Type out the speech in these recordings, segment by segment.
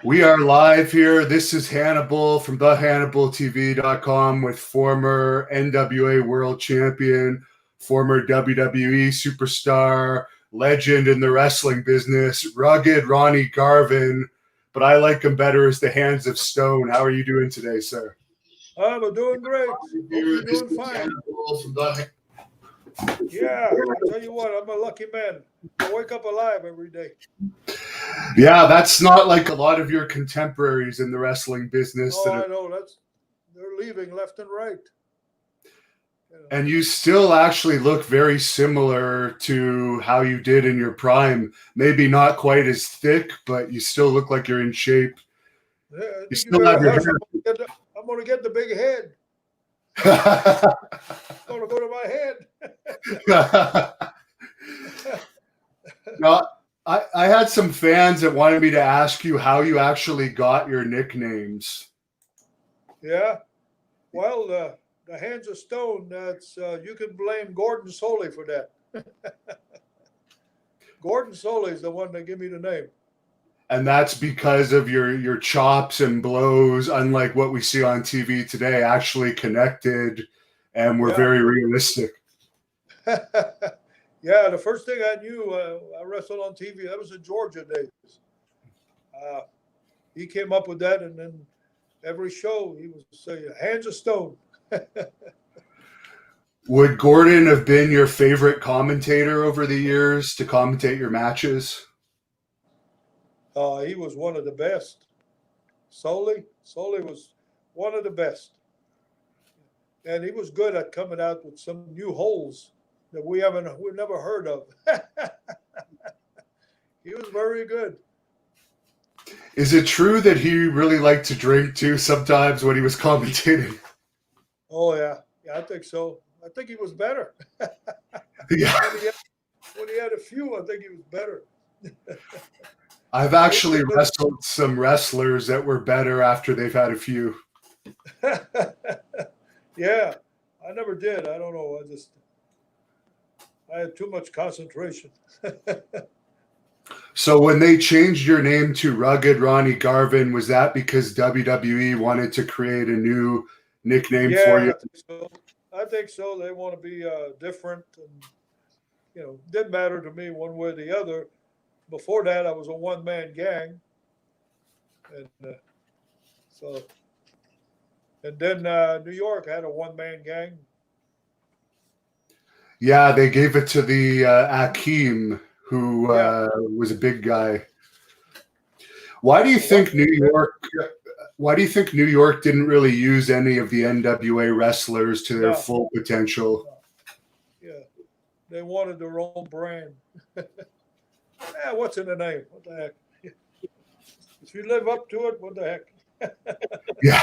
We are live here. This is Hannibal from the HannibalTV.com with former NWA World Champion, former WWE superstar, legend in the wrestling business, rugged Ronnie Garvin, but I like him better as the Hands of Stone. How are you doing today, sir? I'm doing great. Hope you're doing fine. Hannibal from the Yeah, I'll tell you what, I'm a lucky man. I wake up alive every day. Yeah, that's not like a lot of your contemporaries in the wrestling business. Oh, I know. They're leaving left and right. And you still actually look very similar to how you did in your prime. Maybe not quite as thick, but you still look like you're in shape. Yeah, I You think you still have better your hush. hair. I'm going to get the big head. It's going to go to my head. No, I had some fans that wanted me to ask you how you actually got your nicknames. Yeah. Well, the Hands of Stone, that's you can blame Gordon Soley for that. Gordon Soley is the one that gave me the name. And that's because of your chops and blows, unlike what we see on TV today, actually connected and were very realistic. Yeah, the first thing I knew, I wrestled on TV. That was in Georgia days. He came up with that, and then every show he would say, "Hands of Stone." Would Gordon have been your favorite commentator over the years to commentate your matches? He was one of the best. Soley was one of the best, and he was good at coming out with some new holes that we've never heard of. He was very good. Is it true that he really liked to drink too sometimes when he was commentating? Oh yeah, I think so. I think he was better. Yeah. When he had a few, I think he was better. I've actually wrestled some wrestlers that were better after they've had a few. Yeah, I never did. I don't know. I had too much concentration. So when they changed your name to Rugged Ronnie Garvin, was that because WWE wanted to create a new nickname for you? I think so. They want to be different, and didn't matter to me one way or the other. Before that, I was a one-man gang, and then New York had a one-man gang. Yeah, they gave it to the Akeem, who was a big guy. Why do you think New York? Why do you think New York didn't really use any of the NWA wrestlers to their full potential? Yeah, they wanted their own brand. What's in the name? What the heck? If you live up to it, what the heck? Yeah.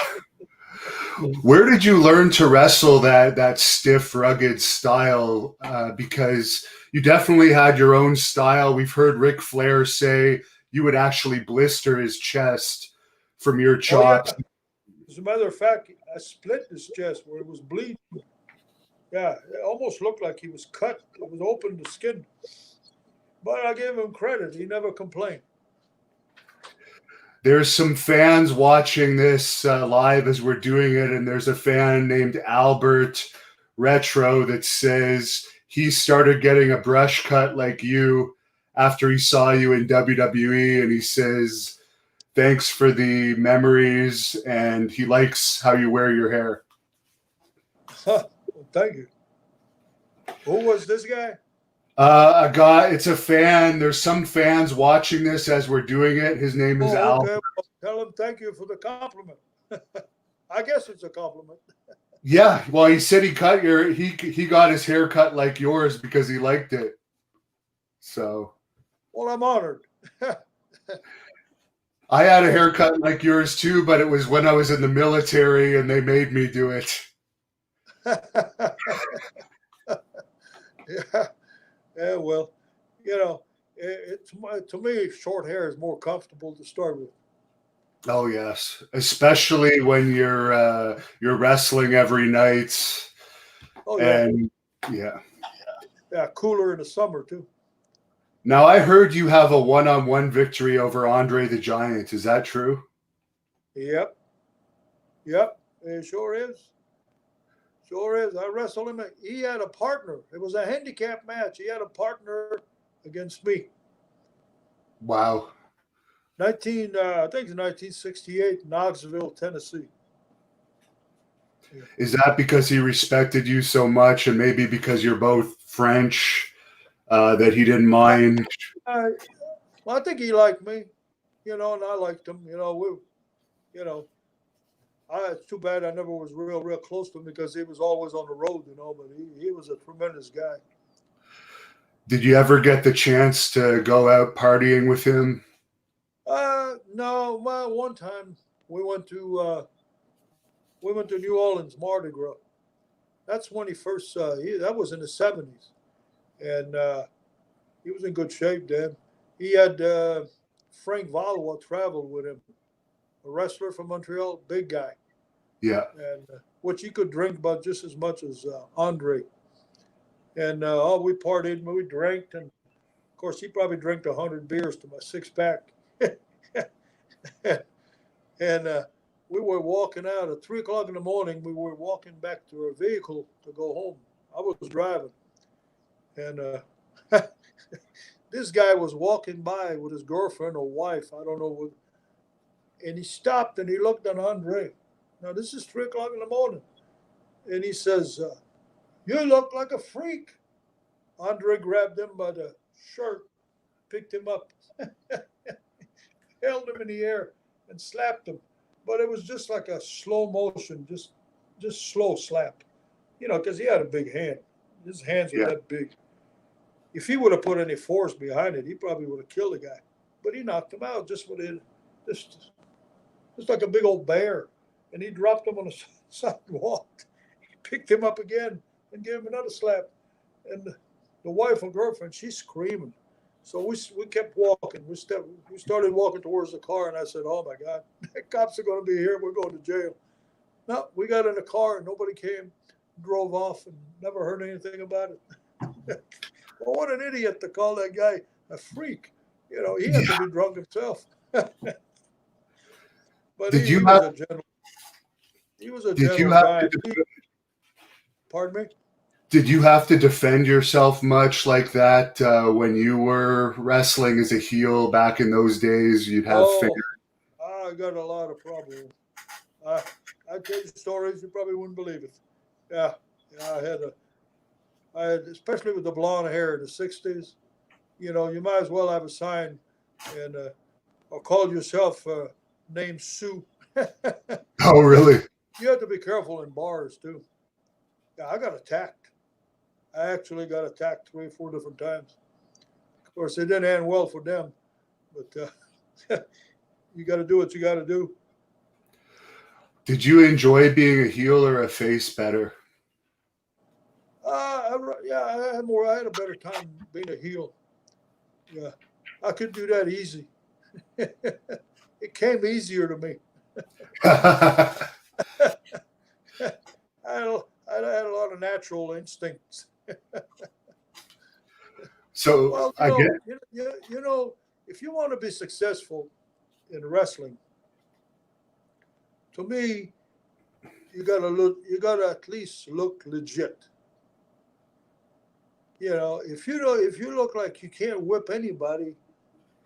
Where did you learn to wrestle that stiff, rugged style? Because you definitely had your own style. We've heard Ric Flair say you would actually blister his chest from your chops. Oh, yeah. As a matter of fact, I split his chest where it was bleeding. Yeah, it almost looked like he was cut. It was open to skin. But I gave him credit. He never complained. There's some fans watching this live as we're doing it, and there's a fan named Albert Retro that says he started getting a brush cut like you after he saw you in WWE, and he says thanks for the memories, and he likes how you wear your hair. Well, thank you. Who was this guy? A guy, it's a fan. There's some fans watching this as we're doing it. His name is Al. Okay. Well, tell him thank you for the compliment. I guess it's a compliment. Yeah, well, he said he got his hair cut like yours because he liked it. So, well, I'm honored. I had a haircut like yours too, but it was when I was in the military and they made me do it. Yeah, well, to me, short hair is more comfortable to start with. Oh yes, especially when you're wrestling every night. Oh yeah, and yeah, cooler in the summer too. Now, I heard you have a one-on-one victory over Andre the Giant. Is that true? Yep. Yep. It sure is. Sure is. I wrestled him. He had a partner. It was a handicap match. He had a partner against me. Wow. I think it's 1968, Knoxville, Tennessee. Yeah. Is that because he respected you so much, and maybe because you're both French, that he didn't mind? Well, I think he liked me, and I liked him. It's too bad I never was real close to him because he was always on the road, but he was a tremendous guy. Did you ever get the chance to go out partying with him? No. Well, one time we went to New Orleans Mardi Gras. That's when he first. That was in the 70s, and he was in good shape then. He had Frank Valois traveled with him, a wrestler from Montreal, big guy. Yeah. And which he could drink about just as much as Andre. And we partied, we drank, and of course he probably drank 100 beers to my 6-pack. And we were walking out at 3:00 in the morning. We were walking back to our vehicle to go home. I was driving, and this guy was walking by with his girlfriend or wife. I don't know. And he stopped and he looked at Andre. Now this is 3:00 in the morning, and he says, "You look like a freak." Andre grabbed him by the shirt, picked him up, held him in the air, and slapped him. But it was just like a slow motion, just slow slap, because he had a big hand. His hands were that big. If he would have put any force behind it, he probably would have killed the guy. But he knocked him out just like a big old bear. And he dropped him on the sidewalk. He picked him up again and gave him another slap. And the wife or girlfriend, she's screaming. So we kept walking. We started walking towards the car, and I said, "Oh my God, the cops are going to be here. We're going to jail." No, we got in the car, and nobody came, drove off, and never heard anything about it. Well, what an idiot to call that guy a freak. He had to be drunk himself. But he was a gentle. He was a gentle guy. Pardon me? Did you have to defend yourself much like that when you were wrestling as a heel back in those days? You'd have I got a lot of problems. I tell you stories you probably wouldn't believe it. Yeah, I had, especially with the blonde hair in the 60s. You might as well have a sign and or call yourself named Sue. Oh, really? You have to be careful in bars too. Yeah, I got attacked. I actually got attacked 3 or 4 different times. Of course, it didn't end well for them, but you got to do what you got to do. Did you enjoy being a heel or a face better? I had a better time being a heel. Yeah, I could do that easy. It came easier to me. I had a lot of natural instincts. So well, if you want to be successful in wrestling, to me, you gotta at least look legit. If you look like you can't whip anybody,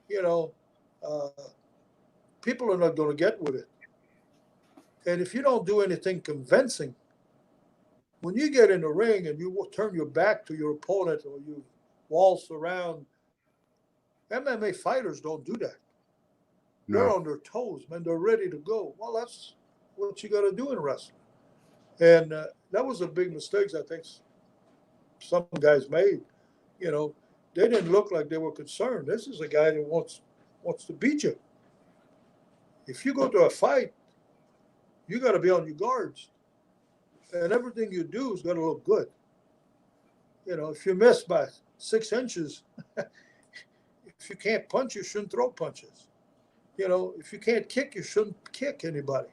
people are not going to get with it. And if you don't do anything convincing, when you get in the ring and you turn your back to your opponent or you waltz around, MMA fighters don't do that. No. They're on their toes, man. They're ready to go. Well, that's what you got to do in wrestling. And that was a big mistake I think some guys made. They didn't look like they were concerned. This is a guy that wants to beat you. If you go to a fight, you got to be on your guards. And everything you do is going to look good. If you miss by 6 inches, if you can't punch, you shouldn't throw punches. If you can't kick, you shouldn't kick anybody.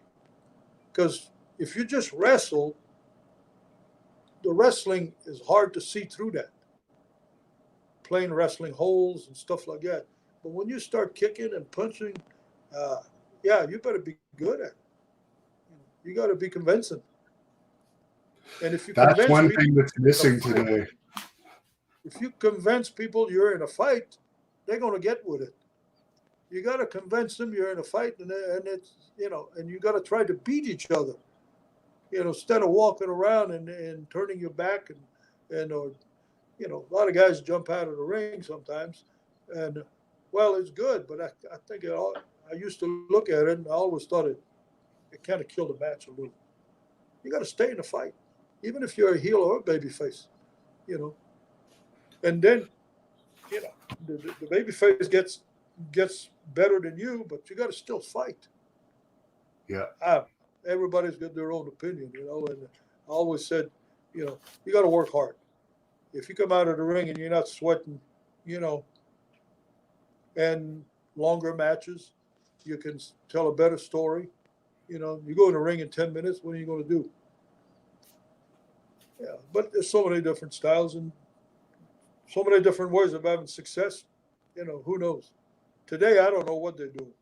Because if you just wrestle, the wrestling is hard to see through that. plain wrestling holds and stuff like that. But when you start kicking and punching, yeah, you better be good at it. You got to be convincing. And if you That's convince one people thing that's missing fight, today. if you convince people you're in a fight, they're going to get with it. You got to convince them you're in a fight, and it's, you know, and you got to try to beat each other, you know, instead of walking around and turning your back or, you know, a lot of guys jump out of the ring sometimes, and well, it's good, but I think I used to look at it and I always thought it kind of killed the match a little. You got to stay in the fight, even if you're a heel or a babyface, you know, and then, you know, the babyface gets better than you, but you got to still fight. Yeah. Everybody's got their own opinion, you know, and I always said, you know, you got to work hard. If you come out of the ring and you're not sweating, you know, and longer matches, you can tell a better story. You know, you go in the ring in 10 minutes, what are you going to do? Yeah, but there's so many different styles and so many different ways of having success. You know, who knows? Today, I don't know what they're doing.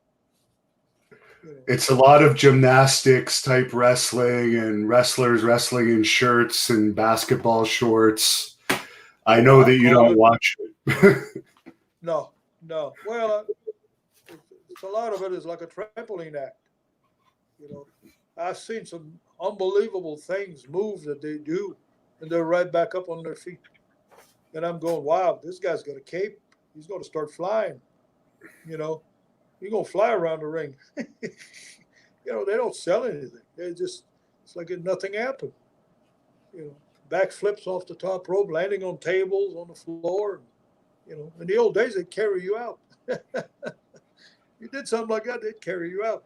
You know. It's a lot of gymnastics type wrestling and wrestlers wrestling in shirts and basketball shorts. I know that you don't watch it. No. Well, a lot of it is like a trampoline act. You know, I've seen some unbelievable things move that they do, and they're right back up on their feet. And I'm going, wow, this guy's got a cape. He's going to start flying. You know, he's going to fly around the ring. You know, they don't sell anything. It's like nothing happened. You know, back flips off the top rope, landing on tables, on the floor. You know, in the old days, they'd carry you out. You did something like that, they'd carry you out.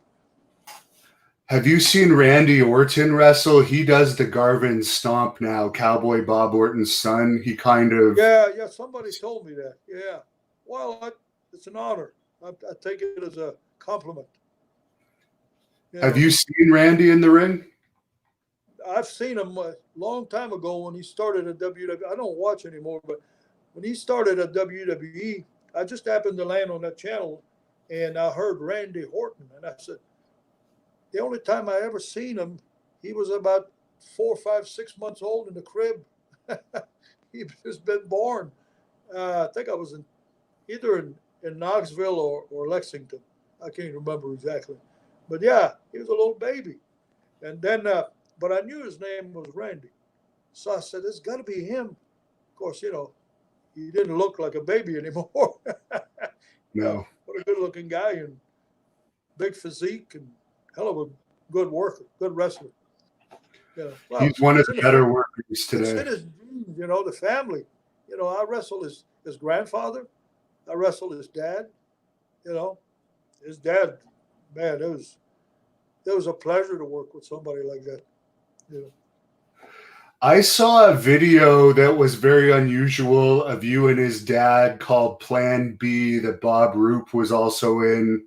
Have you seen Randy Orton wrestle? He does the Garvin stomp now, Cowboy Bob Orton's son. He kind of... Yeah, somebody told me that. Yeah. Well, it's an honor. I take it as a compliment. Have you seen Randy in the ring? I've seen him a long time ago when he started at WWE. I don't watch anymore, but when he started at WWE, I just happened to land on that channel, and I heard Randy Orton, and I said, the only time I ever seen him, he was about 4, 5, 6 months old in the crib. He just been born. I think I was either in Knoxville or Lexington. I can't remember exactly. But yeah, he was a little baby. And then, but I knew his name was Randy. So I said, it's got to be him. Of course, you know, he didn't look like a baby anymore. No. What a good looking guy and big physique and hell of a good worker, good wrestler. Yeah, well, he's one of the better workers today. It's in his genes, you know, the family. You know, I wrestled his grandfather. I wrestled his dad. You know, his dad, man, it was a pleasure to work with somebody like that. You know. I saw a video that was very unusual of you and his dad called Plan B that Bob Roop was also in.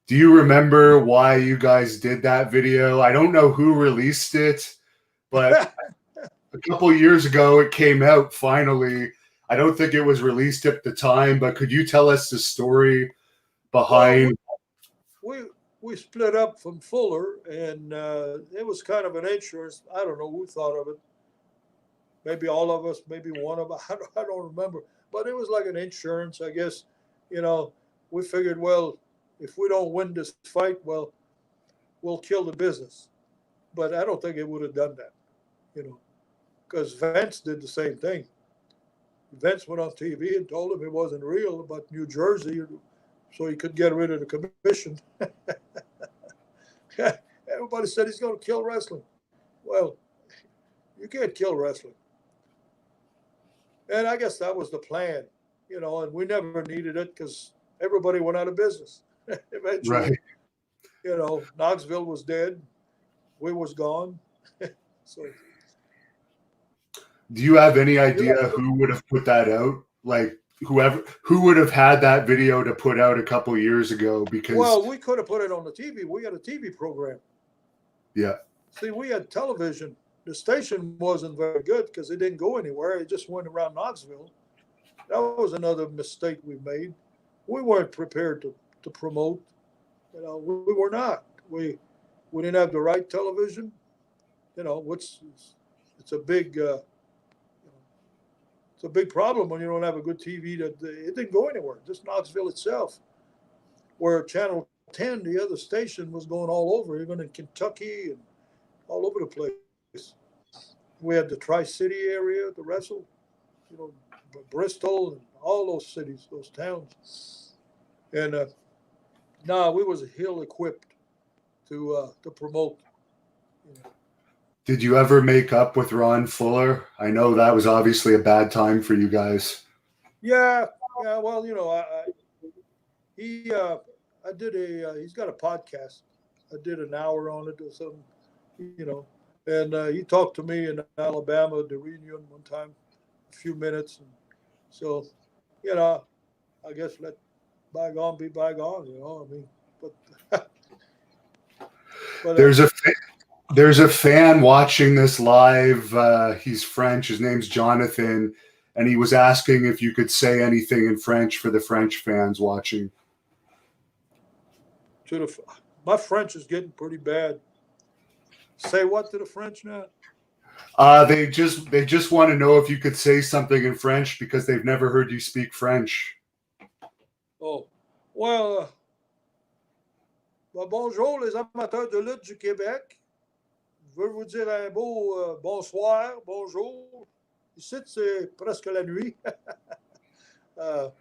Do you remember why you guys did that video? I don't know who released it, but a couple years ago it came out finally. I don't think it was released at the time, but could you tell us the story behind? Well, we split up from Fuller, and it was kind of an insurance. I don't know who thought of it. Maybe all of us, maybe one of us. I don't remember. But it was like an insurance, I guess. You know, we figured, well, if we don't win this fight, well, we'll kill the business. But I don't think it would have done that, you know, because Vince did the same thing. Vince went on TV and told him it wasn't real about New Jersey, so he could get rid of the commission. Everybody said he's going to kill wrestling. Well, you can't kill wrestling. And I guess that was the plan, you know, and we never needed it because everybody went out of business. Eventually, right. You know, Knoxville was dead. We was gone. So, do you have any idea who would have put that out? Like who would have had that video to put out a couple years ago? Because, well, we could have put it on the TV. We had a TV program. Yeah. See, we had television. The station wasn't very good because it didn't go anywhere. It just went around Knoxville. That was another mistake we made. We weren't prepared to promote. We were not. We didn't have the right television. Which it's a big it's a big problem when you don't have a good TV. That it didn't go anywhere. Just Knoxville itself, where Channel 10, the other station, was going all over, even in Kentucky and all over the place. We had the Tri-City area, the Wrestle, you know, Bristol, and all those cities, those towns. And we was ill equipped to promote. You know. Did you ever make up with Ron Fuller? I know that was obviously a bad time for you guys. Yeah. Well, I did he's got a podcast. I did an hour on it or something, and he talked to me in Alabama at the reunion one time, a few minutes. And so, I guess let bygone be bygone, I mean, but there's a fan watching this live. He's French. His name's Jonathan, and he was asking if you could say anything in French for the French fans watching. My French is getting pretty bad. Say what to the French now? They just want to know if you could say something in French because they've never heard you speak French. Oh, well, bonjour les amateurs de lutte du Québec. Je veux vous dire un beau bonsoir, bonjour. Ici, c'est presque la nuit. Moi,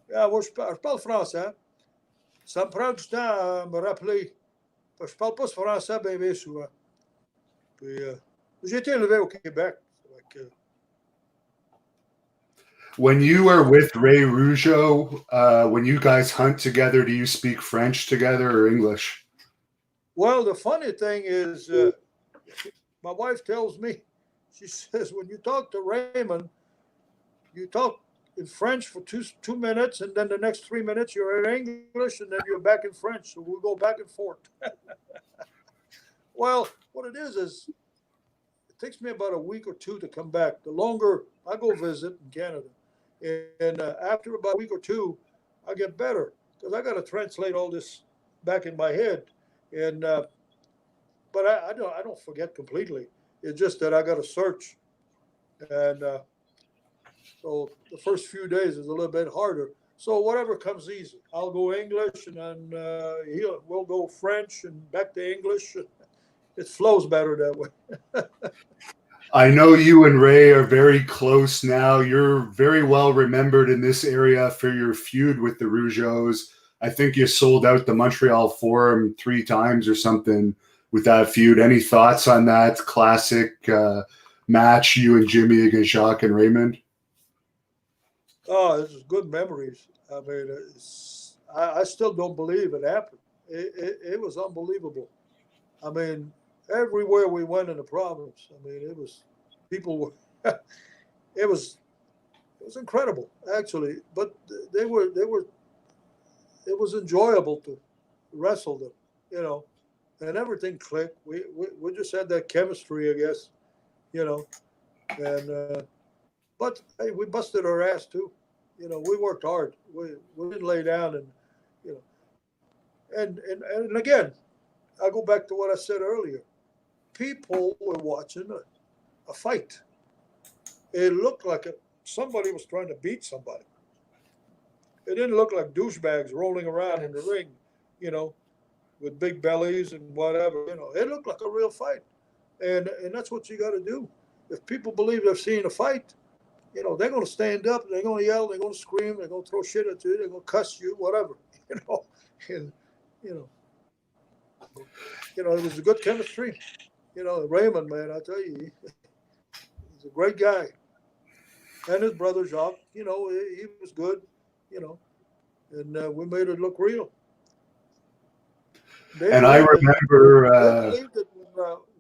je parle français. Ça me prend du temps à me rappeler. Je ne parle pas ce français bien souvent. Puis, j'ai été élevé au Québec. When you are with Ray Rougeau, when you guys hunt together, do you speak French together or English? Well, the funny thing is, my wife tells me, she says, when you talk to Raymond, you talk in French for two minutes, and then the next 3 minutes you're in English, and then you're back in French. So we'll go back and forth. Well, what it is it takes me about a week or two to come back. The longer I go visit in Canada, and after about a week or two, I get better because I got to translate all this back in my head. And but I don't forget completely. It's just that I got to search, and so the first few days is a little bit harder. So whatever comes easy, I'll go English, and then we'll go French and back to English. It flows better that way. I know you and Ray are very close now. You're very well remembered in this area for your feud with the Rougeaus. I think you sold out the Montreal Forum 3 times or something with that feud. Any thoughts on that classic match, you and Jimmy against Jacques and Raymond? Oh, this is good memories. I mean, I still don't believe it happened. It was unbelievable. I mean, everywhere we went in the province, I mean, it was people were. it was incredible, actually. But they were. It was enjoyable to wrestle them, and everything clicked. We just had that chemistry, I guess, and. But hey, we busted our ass too. We worked hard. We didn't lay down, and again, I go back to what I said earlier. People were watching a fight. It looked like somebody was trying to beat somebody. It didn't look like douchebags rolling around in the ring, with big bellies and whatever. It looked like a real fight, and that's what you got to do. If people believe they've seen a fight, they're going to stand up, they're going to yell, they're going to scream, they're going to throw shit at you, they're going to cuss you, whatever, and it was a good chemistry. Raymond, man, I tell you, he's a great guy, and his brother Jacques, he was good, and we made it look real. I remember they believed that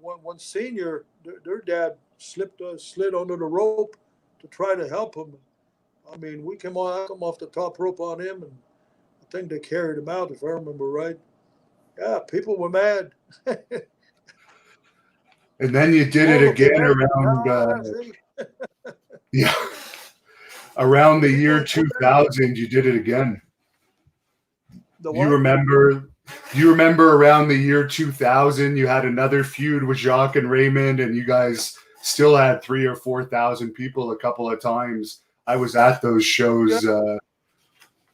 when Senior, their dad slid under the rope to try to help him. I mean, I come off the top rope on him, and I think they carried him out, if I remember right. Yeah, people were mad. And then you did it again around. Yeah. Around the People, year 2000, you did it again. the You what? remember? You remember around the year 2000, you had another feud with Jacques and Raymond, and you guys still had 3,000 or 4,000 people a couple of times. I was at those shows.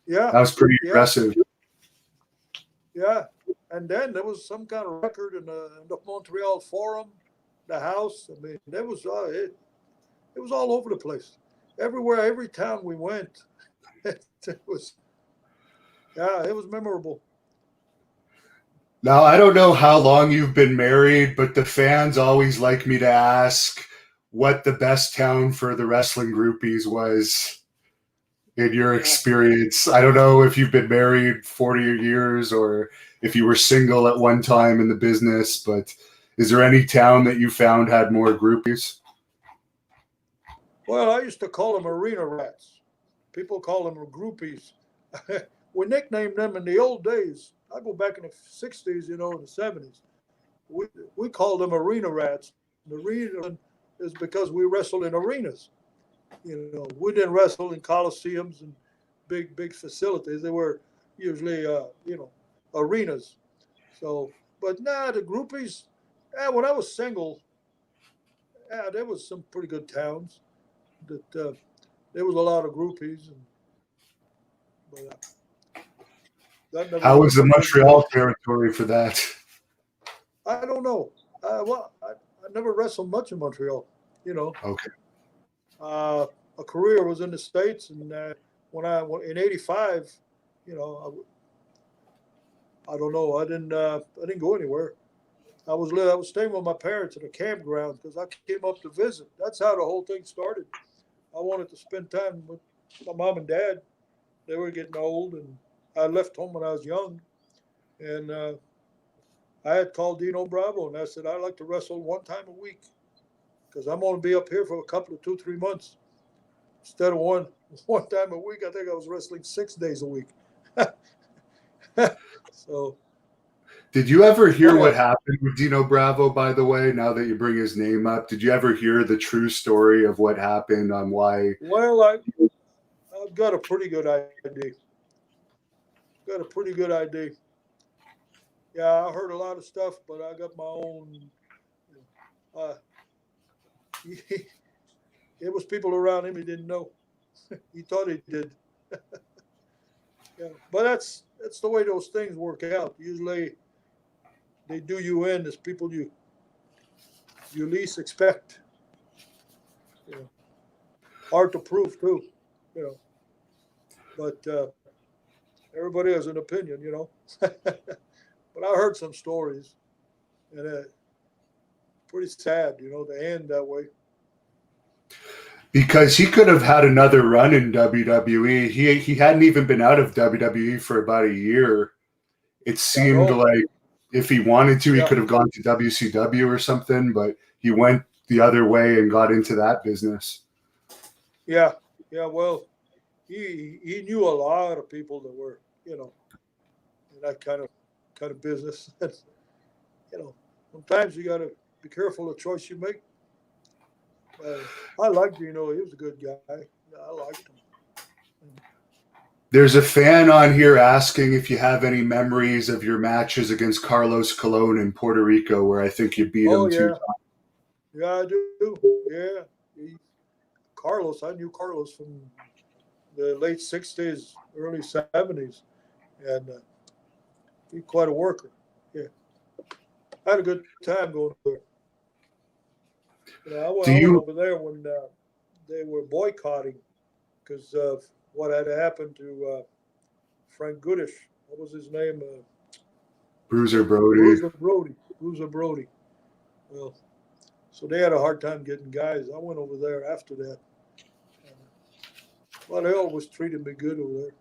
Yeah, That was pretty yeah, impressive. yeah. And then there was some kind of record in the Montreal Forum, the house. I mean, there was it was all over the place, everywhere, every town we went. It was, yeah, it was memorable. Now, I don't know how long you've been married, but the fans always like me to ask what the best town for the wrestling groupies was in your experience. I don't know if you've been married 40 years or if you were single at one time in the business, but is there any town that you found had more groupies? Well, I used to call them arena rats. People call them groupies. We nicknamed them in the old days. I go back in the 60s, in the 70s. We, we called them arena rats. The reason is because we wrestled in arenas. We didn't wrestle in coliseums and big facilities. They were usually, arenas. So, but nah, the groupies. When I was single, there was some pretty good towns. That there was a lot of groupies, but that never How was was the a big Montreal deal. territory for that? I don't know. I never wrestled much in Montreal. You know, Okay. a career was in the States, and when I in '85, you know, I don't know. I didn't go anywhere. I was staying with my parents at a campground because I came up to visit. That's how the whole thing started. I wanted to spend time with my mom and dad. They were getting old, and I left home when I was young. And I had called Dino Bravo, and I said I'd like to wrestle one time a week because I'm going to be up here for a couple of 2, 3 months instead of one time a week. I think I was wrestling 6 days a week. So, Did you ever hear but what happened with Dino Bravo, by the way, now that you bring his name up? Did you ever hear the true story of what happened on why? well, I've got a pretty good idea. Got a pretty good idea. Yeah, I heard a lot of stuff, but I got my own. Uh, it was people around him he didn't know. He thought he did. Yeah, but that's the way those things work out. Usually, they do you in as people you least expect. You know, hard to prove too. You know, but everybody has an opinion. But I heard some stories, and pretty sad. To end that way. Because he could have had another run in WWE. He hadn't even been out of WWE for about a year. It I seemed know. like if he wanted to, he Yeah, could have gone to WCW or something, but he went the other way and got into that business. yeah, yeah. Well, he knew a lot of people that were in that kind of business. Sometimes you got to be careful the choice you make. Uh, I liked Dino. He was a good guy. Yeah, I liked him. There's a fan on here asking if you have any memories of your matches against Carlos Colon in Puerto Rico, where I think you beat Oh him 2 yeah, times. yeah, I do. Yeah, Carlos. I knew Carlos from the late '60s, early '70s, and he's quite a worker. Yeah, I had a good time going there. Do I went you over there when they were boycotting because of what had happened to Frank Goodish. What was his name? Bruiser Brody? Bruiser Brody. Bruiser Brody. Well, so they had a hard time getting guys. I went over there after that. Uh, well, they always treated me good over there.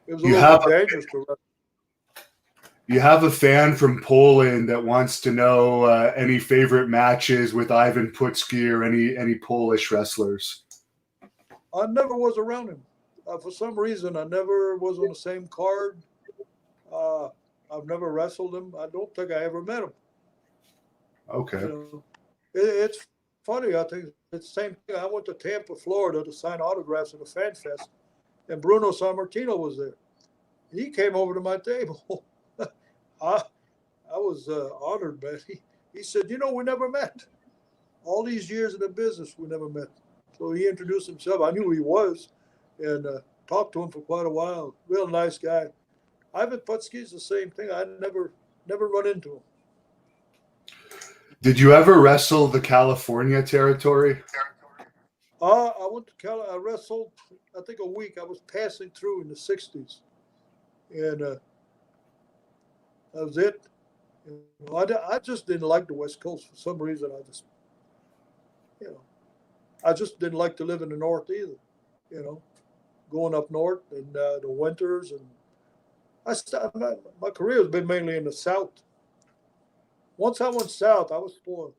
It was a You little have bit dangerous to run. You have a fan from Poland that wants to know any favorite matches with Ivan Putski or any Polish wrestlers. I never was around him. For some reason, I never was on the same card. Uh, I've never wrestled him. I don't think I ever met him. Okay. You know, it's funny. I think it's the same thing. I went to Tampa, Florida to sign autographs at a fan fest, and Bruno Sammartino was there. He came over to my table. I, I was honored, man. He said, "You know, we never met. All these years in the business, we never met." So he introduced himself. I knew who he was, and talked to him for quite a while. Real nice guy. Ivan Putski's the same thing. I never run into him. Did you ever wrestle the California Territory? I went to I wrestled, I think, a week. I was passing through in the 60s. And that was it. You know, I just didn't like the West Coast for some reason. I just didn't like to live in the North either. You know, going up north and the winters. And my career has been mainly in the South. Once I went south, I was spoiled.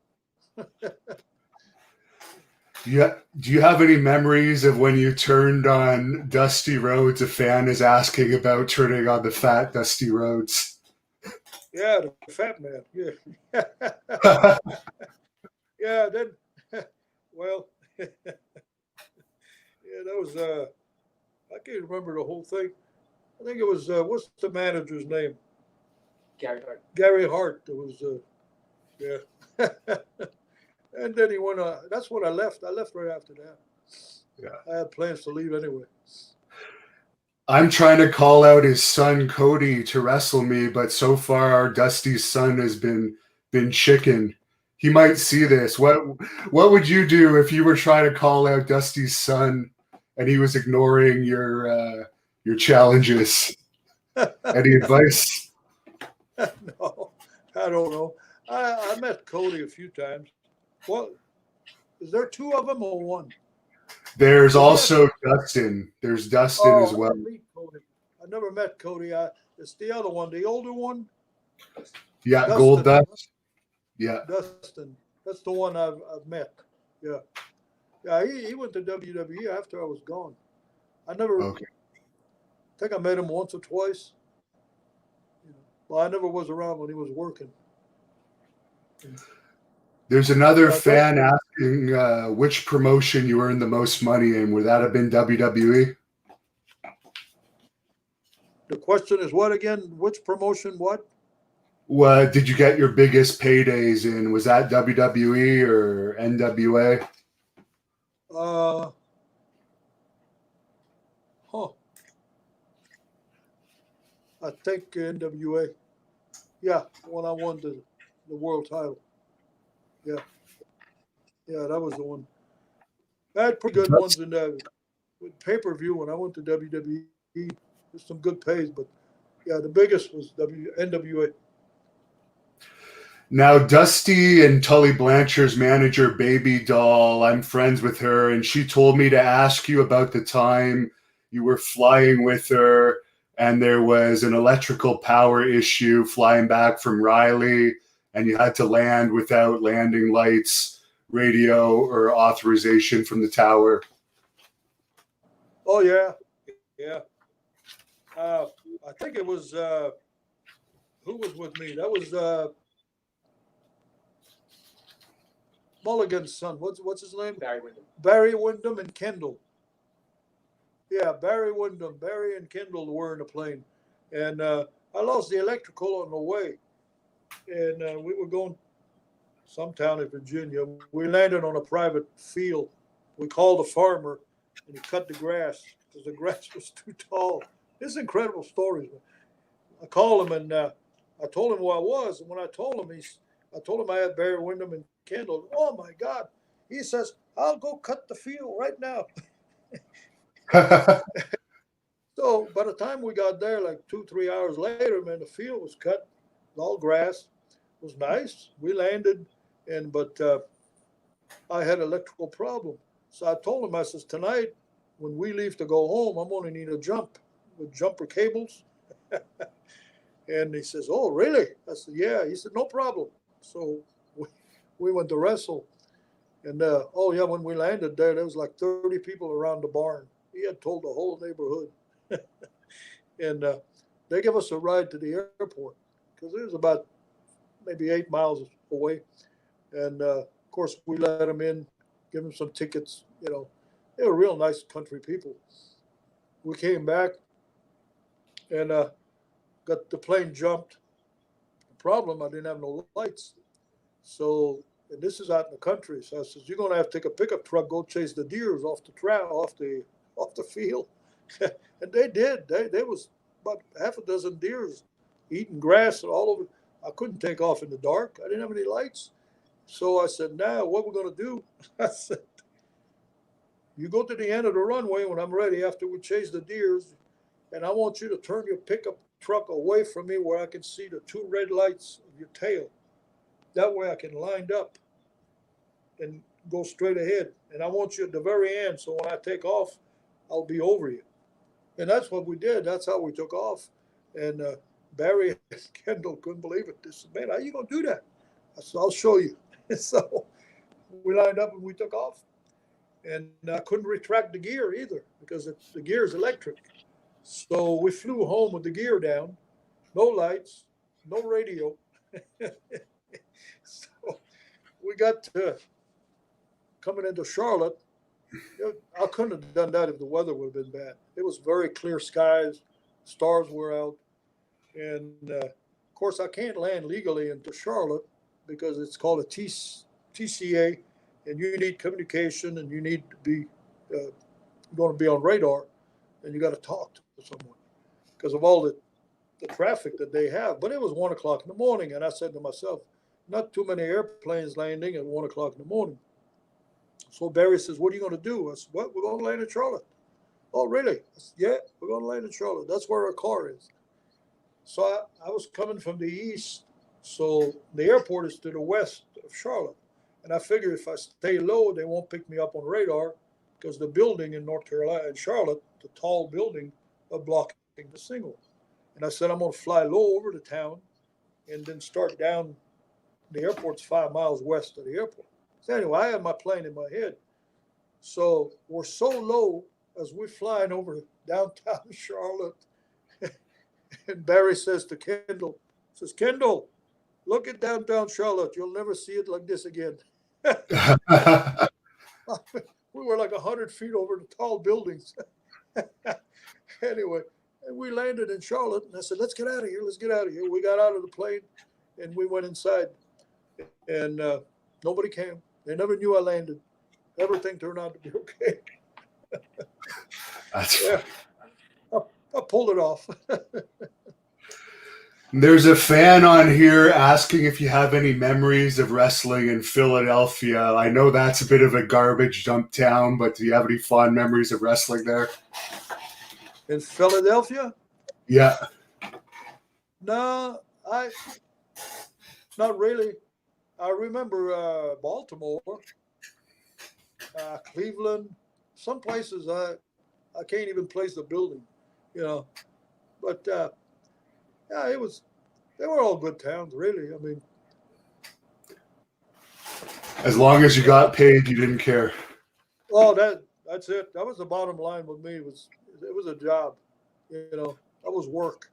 Do you have any memories of when you turned on Dusty Rhodes? A fan is asking about turning on the fat Dusty Rhodes. Yeah, the fat man. Yeah. Yeah, then, well, yeah, that was, I can't remember the whole thing. I think it was, what's the manager's name? Gary Hart. Gary Hart. It was, yeah. And then he went on. That's when I left. I left right after that. Yeah. I had plans to leave anyway. I'm trying to call out his son Cody to wrestle me, but so far Dusty's son has been chicken. He might see this. What would you do if you were trying to call out Dusty's son and he was ignoring your challenges? Any advice? No, I don't know. I met Cody a few times. What? Is there two of them or one? There's also Dustin. There's Dustin as well. I never met Cody. It's the other one, the older one. Yeah, Dustin. Gold Dust. Yeah. Dustin. That's the one I've met. Yeah. Yeah, he went to WWE after I was gone. I never Okay. I think I met him once or twice. Well, I never was around when he was working. There's another fan asking which promotion you earned the most money in. Would that have been WWE? The question is what again? Which promotion? What? What did you get your biggest paydays in? Was that WWE or NWA? I think NWA. Yeah, when I won the world title. Yeah. Yeah, that was the one. I had pretty good ones in the pay-per-view when I went to WWE. There's some good pays, but yeah, the biggest was NWA. Now, Dusty and Tully Blanchard's manager, Baby Doll, I'm friends with her, and she told me to ask you about the time you were flying with her and there was an electrical power issue flying back from Riley, and you had to land without landing lights, radio, or authorization from the tower. Oh, yeah. Yeah. I think it was, who was with me? That was Mulligan's son. What's his name? Barry Windham. Barry Windham and Kendall. Yeah, Barry Windham. Barry and Kendall were in the plane. And I lost the electrical on the way. And we were going some town in Virginia. We landed on a private field. We called a farmer, and he cut the grass because the grass was too tall. It's incredible stories. I called him, and I told him who I was. And when I told him, I had Barry Windham and Kendall. Oh, my God. He says, I'll go cut the field right now. So by the time we got there, like 2-3 hours later, man, the field was cut, all grass. It was nice. We landed, but I had an electrical problem. So I told him, I says, tonight, when we leave to go home, I'm going to need a jump with jumper cables. And he says, oh, really? I said, yeah. He said, no problem. So we went to Wrestle. And, when we landed there was like 30 people around the barn. He had told the whole neighborhood. And they gave us a ride to the airport because it was about maybe 8 miles away. And, of course, we let them in, give them some tickets. You know, they were real nice country people. We came back and got the plane jumped. The problem, I didn't have no lights. So, and this is out in the country. So I says, you're going to have to take a pickup truck, go chase the deers off the field. And they did. They was about half a dozen deers eating grass and all over. I couldn't take off in the dark. I didn't have any lights. So I said, now what we're going to do, I said, you go to the end of the runway when I'm ready after we chase the deers, and I want you to turn your pickup truck away from me where I can see the 2 red lights of your tail. That way I can line up and go straight ahead. And I want you at the very end, so when I take off, I'll be over you. And that's what we did. That's how we took off. And Barry and Kendall couldn't believe it. They said, man, how you going to do that? I said, I'll show you. And so we lined up and we took off. And I couldn't retract the gear either because the gear is electric. So we flew home with the gear down, no lights, no radio. So we got to coming into Charlotte. I couldn't have done that if the weather would have been bad. It was very clear skies, stars were out. And of course, I can't land legally into Charlotte because it's called a TCA, and you need communication, and you need to be going to be on radar, and you got to talk to someone because of all the traffic that they have. But it was 1 o'clock in the morning, and I said to myself, not too many airplanes landing at 1 o'clock in the morning. So Barry says, what are you going to do? I said, what? We're going to land in Charlotte. Oh, really? I said, yeah, we're going to land in Charlotte. That's where our car is. So I was coming from the east. So the airport is to the west of Charlotte. And I figured if I stay low, they won't pick me up on radar because the building in North Carolina, in Charlotte, the tall building, are blocking the signal. And I said, I'm going to fly low over the town and then start down. The airport's 5 miles west of the airport. So anyway, I had my plane in my head. So we're so low as we're flying over downtown Charlotte. And Barry says to Kendall, Kendall, look at downtown Charlotte. You'll never see it like this again. We were like 100 feet over the tall buildings. Anyway, and we landed in Charlotte, and I said, let's get out of here. Let's get out of here. We got out of the plane, and we went inside, and nobody came. They never knew I landed. Everything turned out to be okay. Yeah, I pulled it off. There's a fan on here asking if you have any memories of wrestling in Philadelphia. I know that's a bit of a garbage dump town, but do you have any fond memories of wrestling there? In Philadelphia? Yeah. No, not really. I remember Baltimore, Cleveland, some places I can't even place the building, you know. But yeah, they were all good towns, really. I mean, as long as you got paid, you didn't care. Oh, that's it. That was the bottom line with me. It was a job, you know. That was work.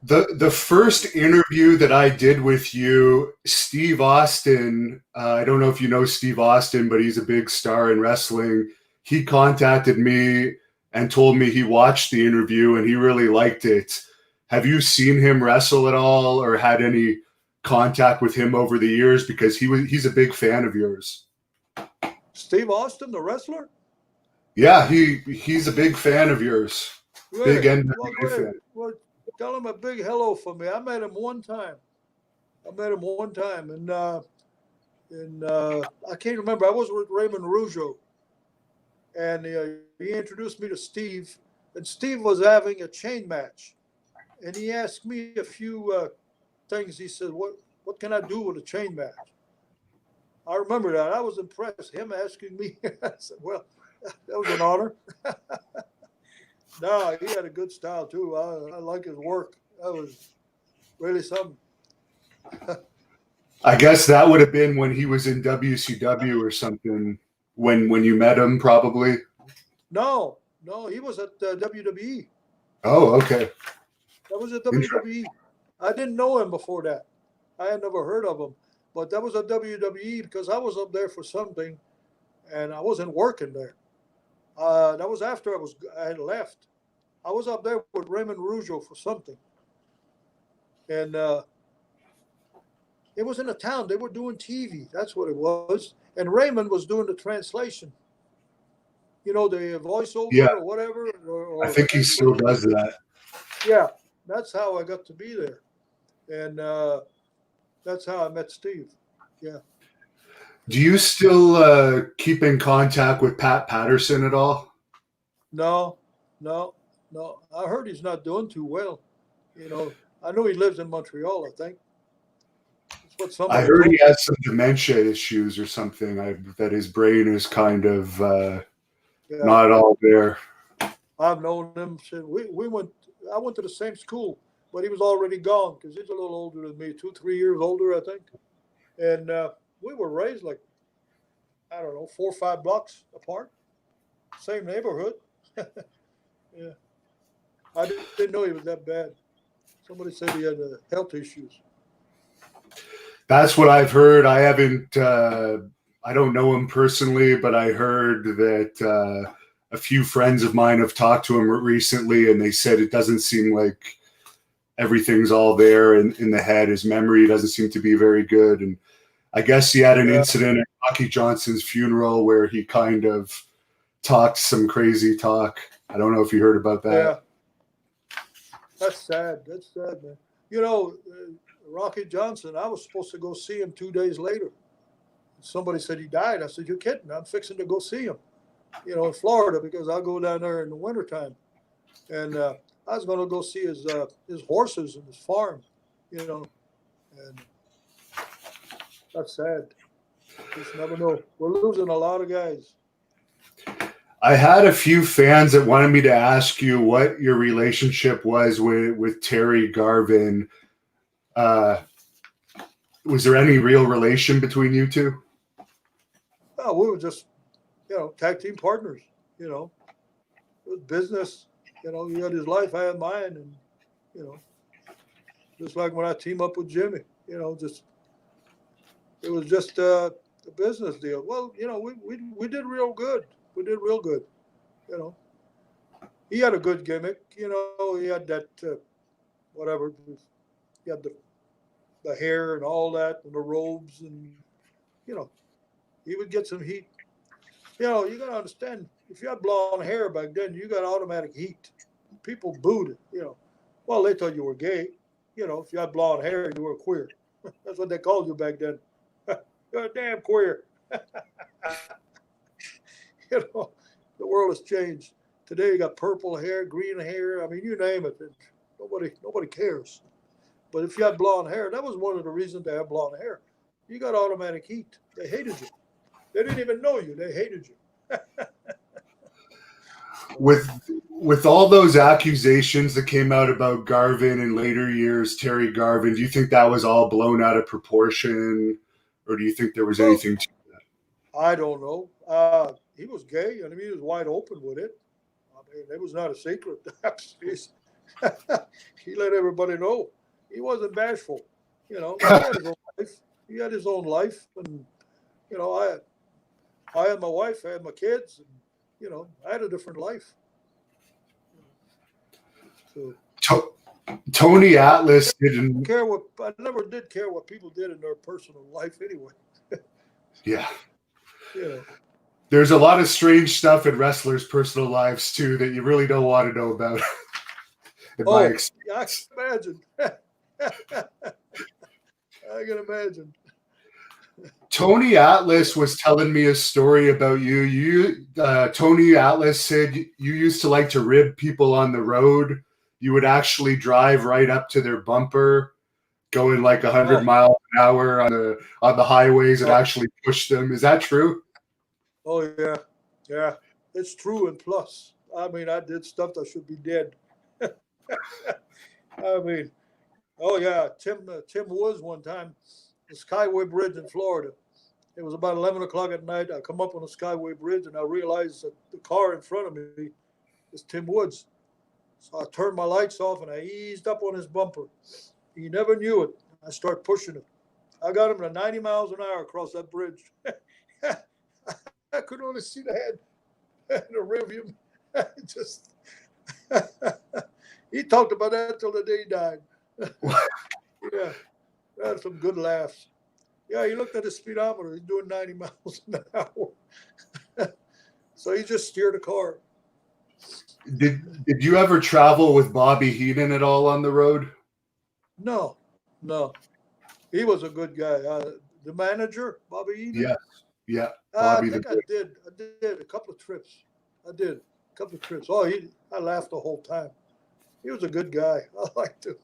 The first interview that I did with you, Steve Austin, I don't know if you know Steve Austin, but he's a big star in wrestling. He contacted me and told me he watched the interview and he really liked it. Have you seen him wrestle at all or had any contact with him over the years? Because he's a big fan of yours. Steve Austin, the wrestler? Yeah, he's a big fan of yours. Really? Big NWA fan. Well, tell him a big hello from me. I met him one time. And I can't remember. I was with Raymond Rougeau, and he introduced me to Steve. And Steve was having a chain match, and he asked me a few things. He said, "What can I do with a chain match?" I remember that. I was impressed. Him asking me. I said, "Well, that was an honor." No, he had a good style too. I like his work. That was really something. I guess that would have been when he was in WCW or something. When you met him, probably. No, he was at WWE. Oh, okay. That was at WWE. I didn't know him before that. I had never heard of him. But that was a WWE because I was up there for something, and I wasn't working there. That was after I had left. I was up there with Raymond Rougeau for something, and it was in a town. They were doing TV. That's what it was. And Raymond was doing the translation. You know, the voiceover Yeah, or whatever. I Or think he still does that. Yeah, that's how I got to be there, and that's how I met Steve. Yeah. Do you still keep in contact with Pat Patterson at all? No, no, no. I heard he's not doing too well. You know, I know he lives in Montreal. I think that's what I somebody heard told he me. has some dementia issues or something. That his brain is kind of Yeah, not all there. I've known him since we went. I went to the same school, but he was already gone because he's a little older than me, 2, 3 years older, I think. And we were raised like I don't know, 4 or 5 blocks apart, same neighborhood. Yeah, I didn't know he was that bad. Somebody said he had health issues. That's what I've heard. I haven't. I don't know him personally, but I heard that a few friends of mine have talked to him recently, and they said it doesn't seem like everything's all there in the head. His memory doesn't seem to be very good, and I guess he had an Yeah, incident at Rocky Johnson's funeral where he kind of talked some crazy talk. I don't know if you heard about that. yeah, that's sad. That's sad, man. You know, Rocky Johnson. I was supposed to go see him 2 days later. Somebody said he died. I said, "You're kidding? I'm fixing to go see him." You know, in Florida because I go down there in the wintertime. And I was going to go see his horses and his farm. You know, and that's sad. Just never know. We're losing a lot of guys. I had a few fans that wanted me to ask you what your relationship was with Terry Garvin. Uh, was there any real relation between you two? Oh, we were just, tag team partners. You know, it was business. You know, he had his life, I had mine, and you know, just like when I team up with Jimmy. You know, just it was just a business deal. Well, you know, we did real good. We did real good. You know, he had a good gimmick. You know, he had that whatever. He had the hair and all that, and the robes, and you know, he would get some heat. You know, you got to understand, if you had blonde hair back then, you got automatic heat. People booed it, you know. Well, they thought you were gay. You know, if you had blonde hair, you were queer. That's what they called you back then. You're a damn queer. You know, the world has changed. Today you got purple hair, green hair. I mean, you name it. Nobody cares. But if you had blonde hair, that was one of the reasons to have blonde hair. You got automatic heat. They hated you. They didn't even know you. They hated you. with with all those accusations that came out about Garvin in later years, Terry Garvin, do you think that was all blown out of proportion, or do you think there was Well, anything to I don't know. He was gay, and he was wide open with it. I mean, it was not a secret. He let everybody know. He wasn't bashful. You know, he that? had his own life. He had his own life, and you know, I had my wife, I had my kids, and you know, I had a different life. So To- Tony I never Atlas didn't. care what I never did care what people did in their personal life anyway. Yeah, You know. there's a lot of strange stuff in wrestlers' personal lives too that you really don't want to know about. In my Oh, yeah, I can experience, imagine. I can imagine. Tony Atlas was telling me a story about you. Tony Atlas said you used to like to rib people on the road. You would actually drive right up to their bumper, going like 100 Oh, miles an hour on the highways and oh, actually push them. Is that true? oh, yeah, yeah. It's true and plus. I mean, I did stuff that should be dead. I mean, oh yeah, Tim Woods one time, the Skyway Bridge in Florida. It was about 11 o'clock at night. I come up on the Skyway Bridge and I realized that the car in front of me is Tim Woods. So I turned my lights off and I eased up on his bumper. He never knew it. I start pushing it. I got him to 90 miles an hour across that bridge. I could only see the head in the rear view. Just he talked about that till the day he died. Yeah, had some good laughs. Yeah, he looked at his speedometer. He's doing 90 miles an hour. So he just steered a car. Did you ever travel with Bobby Heenan at all on the road? No. He was a good guy. The manager, Bobby Eden? Yes. Yeah. I Bobby think I did a couple of trips. Oh, I laughed the whole time. He was a good guy. I liked him.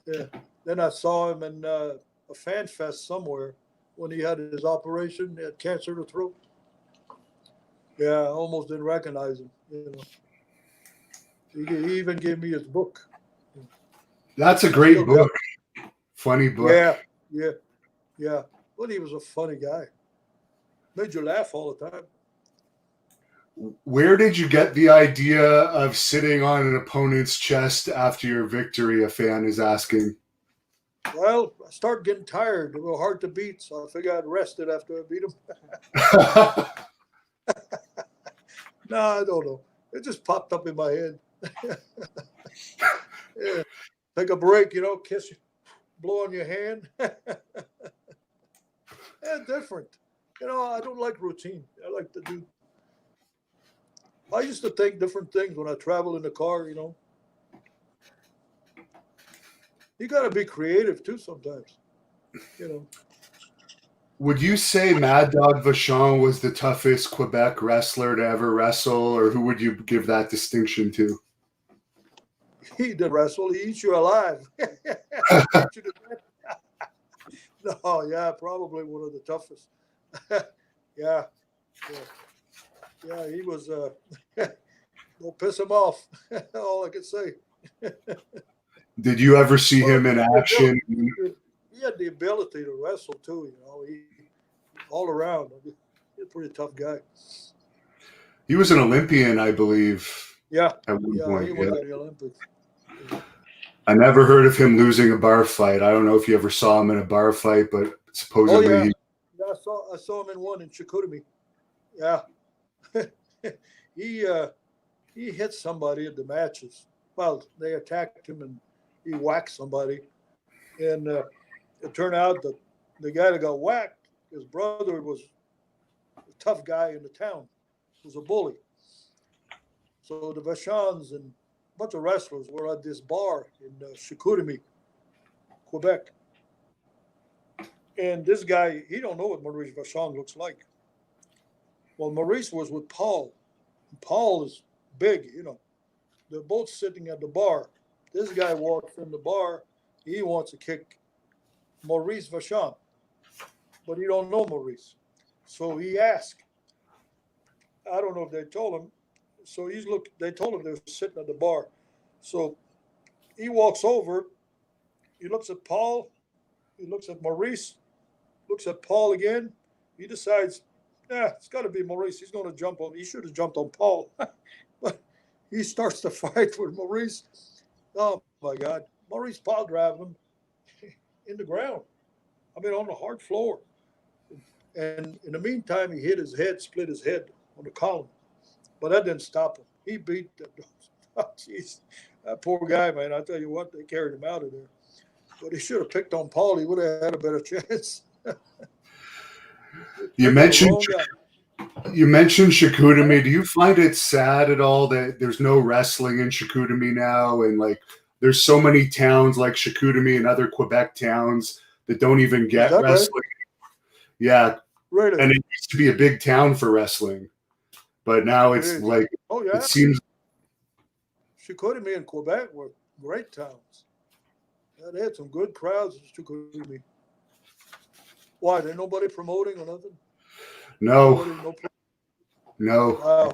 Yeah. Then I saw him in a fan fest somewhere when he had his operation. He had cancer of the throat. Yeah, I almost didn't recognize him. He even gave me his book. That's a great book. Funny book. Yeah. But he was a funny guy. Made you laugh all the time. Where did you get the idea of sitting on an opponent's chest after your victory, a fan is asking? Well, I started getting tired. They were hard to beat, so I figured I'd rest it after I beat them. No, I don't know. It just popped up in my head. Yeah. Take a break, kiss you, blow on your hand. Yeah, different. I don't like routine. I like to do. I used to think different things when I travel in the car, You got to be creative too sometimes, Would you say Mad Dog Vachon was the toughest Quebec wrestler to ever wrestle, or who would you give that distinction to? He did wrestle. He eats you alive. No, yeah, probably one of the toughest. Yeah, he was. Don't piss him off. All I could say. Did you ever see him in action? He had the ability to wrestle too. He all around. He's a pretty tough guy. He was an Olympian, I believe. Yeah, at one point. He went to the Olympics. I never heard of him losing a bar fight. I don't know if you ever saw him in a bar fight, but supposedly I saw him in one in Chicoutimi. Yeah. He hit somebody at the matches. Well, they attacked him and he whacked somebody. And it turned out that the guy that got whacked, his brother was a tough guy in the town. He was a bully. So the Vachons and a bunch of wrestlers were at this bar in Chicoutimi, Quebec. And this guy, he don't know what Maurice Vachon looks like. Well, Maurice was with Paul. Paul is big, They're both sitting at the bar. This guy walks in the bar. He wants to kick Maurice Vachon, but he don't know Maurice. So he asked. I don't know if they told him. So they told him they were sitting at the bar. So he walks over. He looks at Paul. He looks at Maurice. Looks at Paul again. He decides, it's got to be Maurice. He's going to jump on. He should have jumped on Paul. But he starts to fight with Maurice. Oh, my God. Maurice Paul driving him in the ground. On the hard floor. And in the meantime, he hit his head, split his head on the column. But that didn't stop him. He beat the oh, jeez. That poor guy, man. I tell you what, they carried him out of there. But he should have picked on Paul. He would have had a better chance. You mentioned Chicoutimi. Do you find it sad at all that there's no wrestling in Chicoutimi now? And there's so many towns like Chicoutimi and other Quebec towns that don't even get wrestling. Right? Yeah. Really? And it used to be a big town for wrestling. But now it's it seems. Chicoutimi and Quebec were great towns. Yeah, they had some good crowds in Chicoutimi. Why? There's nobody promoting or nothing? No. Wow.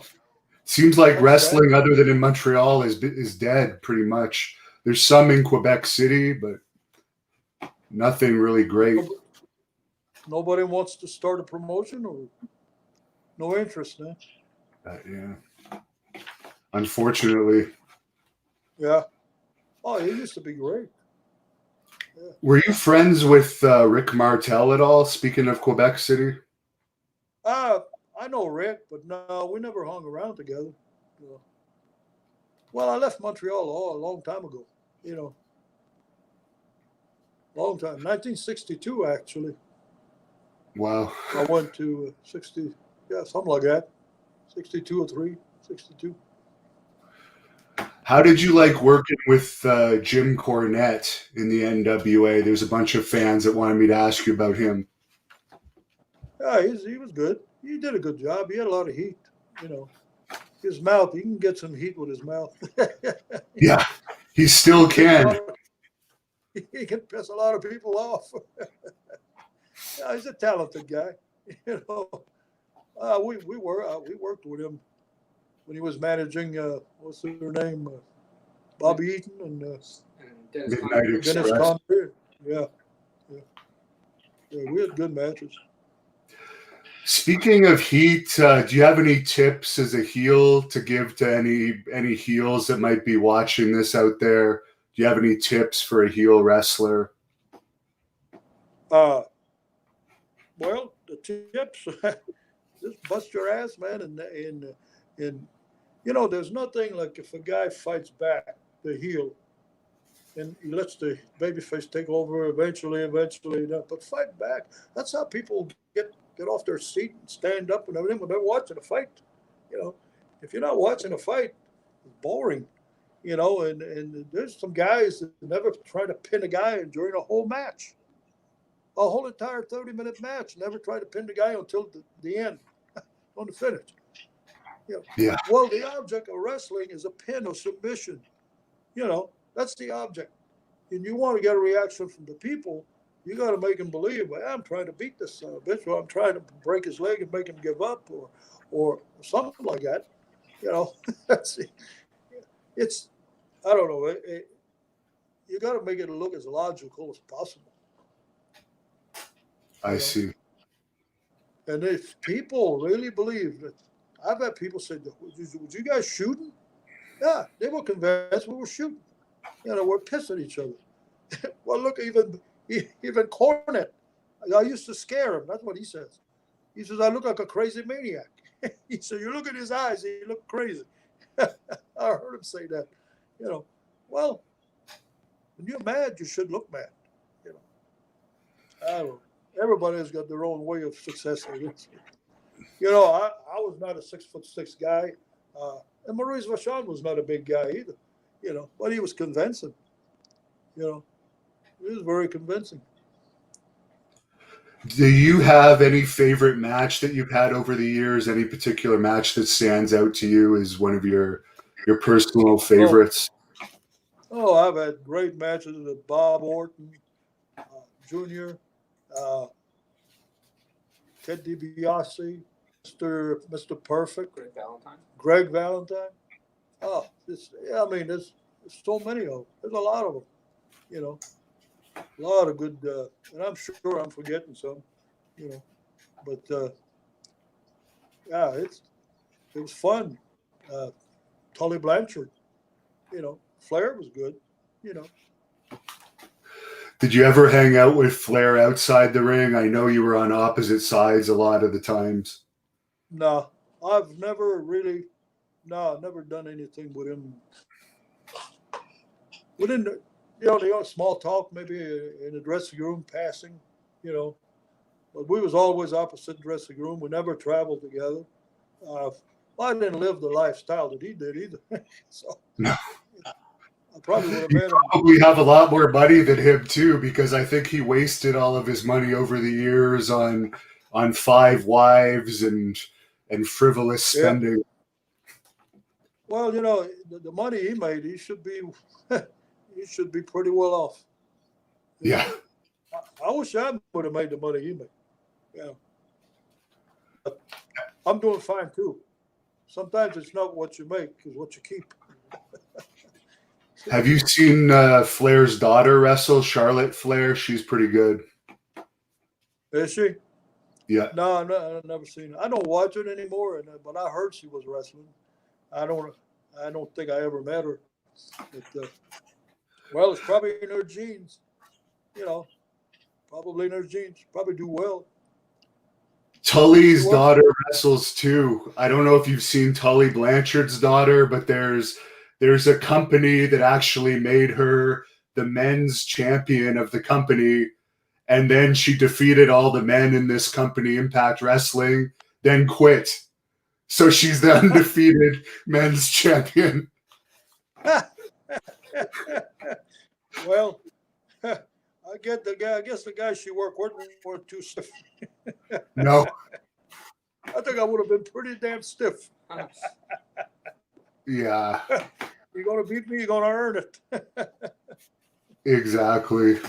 Seems like wrestling, other than in Montreal, is dead pretty much. There's some in Quebec City, but nothing really great. Nobody wants to start a promotion, or no interest, man. Yeah. Unfortunately. Yeah. Oh, it used to be great. Yeah. Were you friends with Rick Martel at all? Speaking of Quebec City. I know Rick, but no, we never hung around together. You know. Well, I left Montreal a long time ago. You know, long time, 1962 actually. Wow. I went to 60, yeah, something like that, 62 or 3, 62. How did you like working with Jim Cornette in the NWA? There's a bunch of fans that wanted me to ask you about him. Yeah, he was good. He did a good job. He had a lot of heat. You know, his mouth. He can get some heat with his mouth. Yeah, he still can. He can piss a lot of people off. Yeah, he's a talented guy. You know, we worked with him when he was managing. What's their name? Bobby Eaton and Midnight Dennis Express. Conner. Yeah, we had good matches. Speaking of heat, do you have any tips as a heel to give to any heels that might be watching this out there? Do you have any tips for a heel wrestler? Well, the tips, just bust your ass, man, and you know, there's nothing like if a guy fights back, the heel, and he lets the babyface take over eventually, but fight back. That's how people get off their seat and stand up and everything when they're watching a fight. You know, if you're not watching a fight, it's boring. You know, and there's some guys that never try to pin a guy during a whole match, a whole entire 30-minute match. Never try to pin the guy until the end, on the finish. You know, Yeah. well, the object of wrestling is a pin or submission. You know, that's the object. And you want to get a reaction from the people, you got to make them believe, well, I'm trying to beat this son of a bitch, or I'm trying to break his leg and make him give up, or something like that. You know, it's, I don't know. You got to make it look as logical as possible. I see. And if people really believe that, I've had people say, "Was you guys shooting?" Yeah, they were convinced we were shooting. You know, we're pissing each other. Well, look, even Cornette, I used to scare him. That's what he says. He says, I look like a crazy maniac. He said, you look at his eyes, he look crazy. I heard him say that. You know, well, when you're mad, you should look mad. You know, I don't know. Everybody's got their own way of success, I guess. You know, I was not a 6'6" guy. And Maurice Vachon was not a big guy either. You know, but he was convincing. You know, he was very convincing. Do you have any favorite match that you've had over the years? Any particular match that stands out to you as one of your personal favorites? I've had great matches with Bob Orton, Jr., uh, Ted DiBiase, Mr. Perfect, Greg Valentine. Oh, I mean, there's so many of them. There's a lot of them. You know, a lot of good, and I'm sure I'm forgetting some. You know, but yeah, it was fun. Uh, Tully Blanchard. You know, Flair was good. You know. Did you ever hang out with Flair outside the ring? I know you were on opposite sides a lot of the times. No, I've never really, no, never done anything with him. We didn't, small talk maybe in the dressing room, passing, you know. But we was always opposite dressing room. We never traveled together. Well, I didn't live the lifestyle that he did either. So No. I probably would have You met him. probably have a lot more money than him too, because I think he wasted all of his money over the years on 5 wives and frivolous spending. Well, you know, the money he made, he should be pretty well off. Yeah. I wish I would have made the money he made. Yeah. But I'm doing fine too. Sometimes it's not what you make, it's what you keep. Have you seen Flair's daughter wrestle, Charlotte Flair? She's pretty good. Is she? Yeah. No, I've never seen her. I don't watch it anymore, but I heard she was wrestling. I don't think I ever met her. But, well, it's probably in her genes. you know, probably in her genes, probably do well. Tully's daughter wrestles too. I don't know if you've seen Tully Blanchard's daughter, but there's a company that actually made her the men's champion of the company, and then she defeated all the men in this company, Impact Wrestling, then quit. So she's the undefeated men's champion. Well, I guess the guy she worked with were too stiff. No. I think I would have been pretty damn stiff. Yeah. You're gonna beat me, you're gonna earn it. Exactly.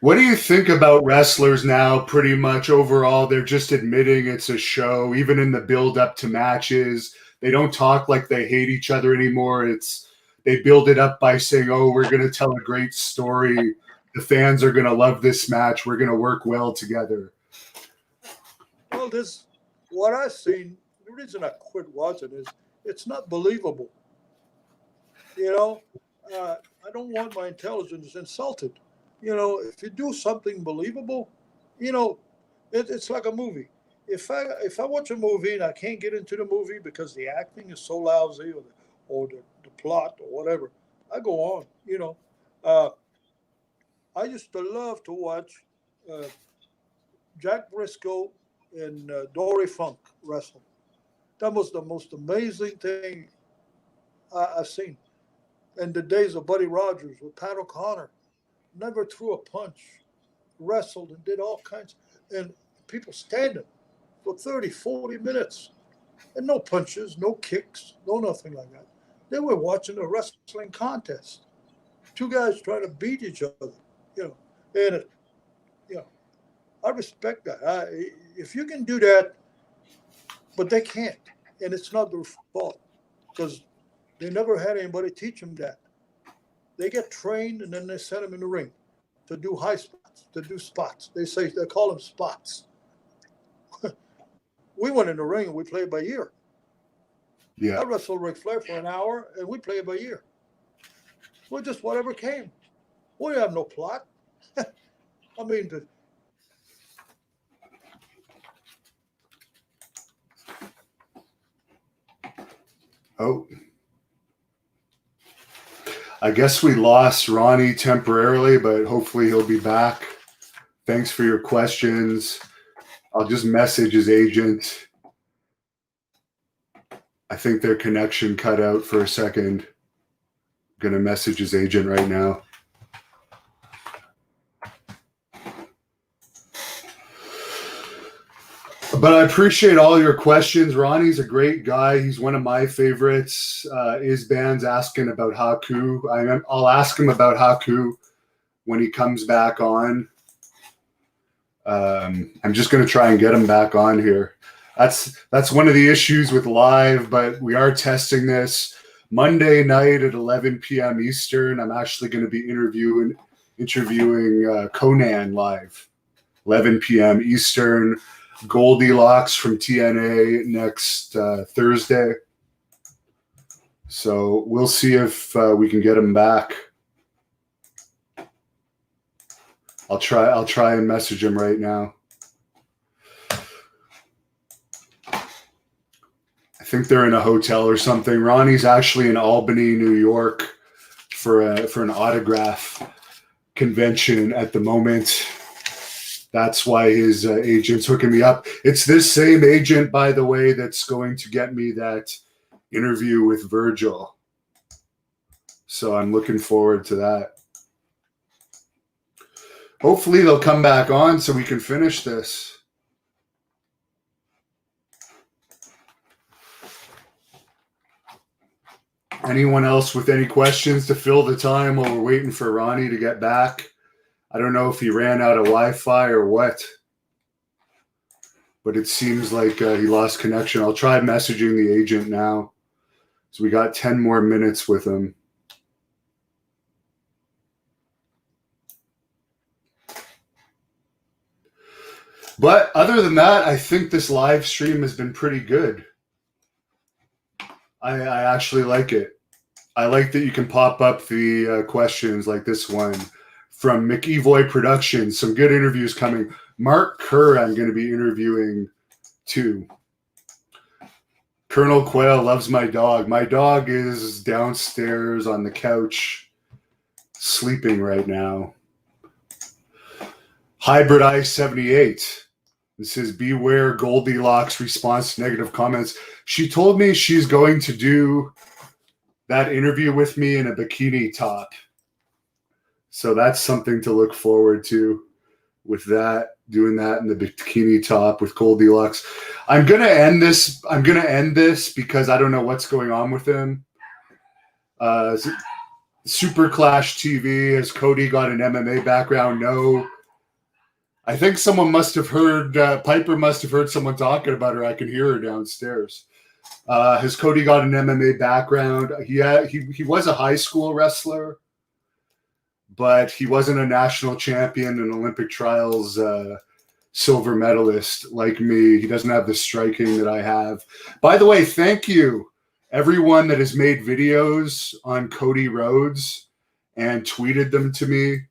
What do you think about wrestlers now? Pretty much overall, they're just admitting it's a show. Even in the build up to matches, they don't talk like they hate each other anymore. They build it up by saying, "Oh, we're going to tell a great story. The fans are going to love this match. We're going to work well together." Well, what I've seen. The reason I quit watching is it's not believable. You know, I don't want my intelligence insulted. You know, if you do something believable, you know, it's like a movie. If I watch a movie and I can't get into the movie because the acting is so lousy or the plot or whatever, I go on. You know, I used to love to watch Jack Briscoe and Dory Funk wrestle. That was the most amazing thing I've seen. In the days of Buddy Rogers with Pat O'Connor, never threw a punch, wrestled and did all kinds, and people standing for 30, 40 minutes, and no punches, no kicks, no nothing like that. They were watching a wrestling contest. Two guys trying to beat each other, you know, and you know, I respect that. If you can do that, but they can't, and it's not their fault because they never had anybody teach them that. They get trained and then they send them in the ring to do high spots, to do spots. They call them spots. We went in the ring and we played by ear. Yeah. I wrestled Ric Flair for an hour and we played by ear. Well, just whatever came. We have no plot. I mean, oh. I guess we lost Ronnie temporarily, but hopefully he'll be back. Thanks for your questions. I'll just message his agent. I think their connection cut out for a second. I'm going to message his agent right now. But I appreciate all your questions. Ronnie's a great guy. He's one of my favorites. Isban's asking about Haku. I'll ask him about Haku when he comes back on. I'm just going to try and get him back on here. That's one of the issues with live, but we are testing this. Monday night at 11 p.m. Eastern, I'm actually going to be interviewing Conan live. 11 p.m. Eastern. Goldilocks from TNA next Thursday. So we'll see if we can get him back. I'll try and message him right now. I think they're in a hotel or something. Ronnie's actually in Albany, New York for an autograph convention at the moment. That's why his agent's hooking me up. It's this same agent, by the way, that's going to get me that interview with Virgil. So I'm looking forward to that. Hopefully they'll come back on so we can finish this. Anyone else with any questions to fill the time while we're waiting for Ronnie to get back? I don't know if he ran out of Wi-Fi or what, but it seems like he lost connection. I'll try messaging the agent now. So we got 10 more minutes with him. But other than that, I think this live stream has been pretty good. I actually like it. I like that you can pop up the questions like this one. from McEvoy Productions. Some good interviews coming. Mark Kerr, I'm going to be interviewing too. Colonel Quail loves my dog. My dog is downstairs on the couch sleeping right now. Hybrid Ice 78. This is beware Goldilocks response to negative comments. She told me she's going to do that interview with me in a bikini top. So that's something to look forward to with that, doing that in the bikini top with Goldilocks. I'm going to end this because I don't know what's going on with him. Super Clash TV, has Cody got an MMA background? No. I think someone must have heard, Piper must have heard someone talking about her. I can hear her downstairs. Has Cody got an MMA background? He was a high school wrestler, but he wasn't a national champion in Olympic trials silver medalist like me. He doesn't have the striking that I have. By the way, thank you, everyone that has made videos on Cody Rhodes and tweeted them to me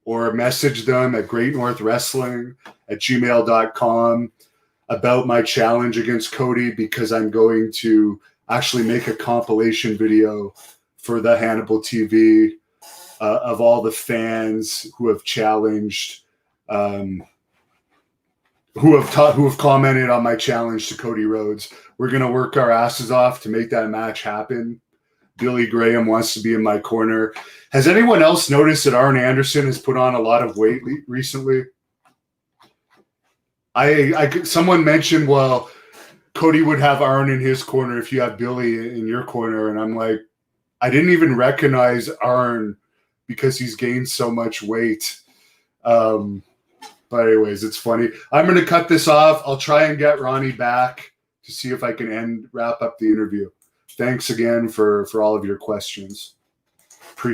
or messaged them at greatnorthwrestling@gmail.com about my challenge against Cody, because I'm going to actually make a compilation video for the Hannibal TV of all the fans who have challenged, who have commented on my challenge to Cody Rhodes. We're going to work our asses off to make that match happen. Billy Graham wants to be in my corner. Has anyone else noticed that Arn Anderson has put on a lot of weight recently? Someone mentioned, well, Cody would have Arn in his corner if you have Billy in your corner. And I'm like, I didn't even recognize Arn because he's gained so much weight. But anyways, it's funny. I'm going to cut this off. I'll try and get Ronnie back to see if I can wrap up the interview. Thanks again for all of your questions.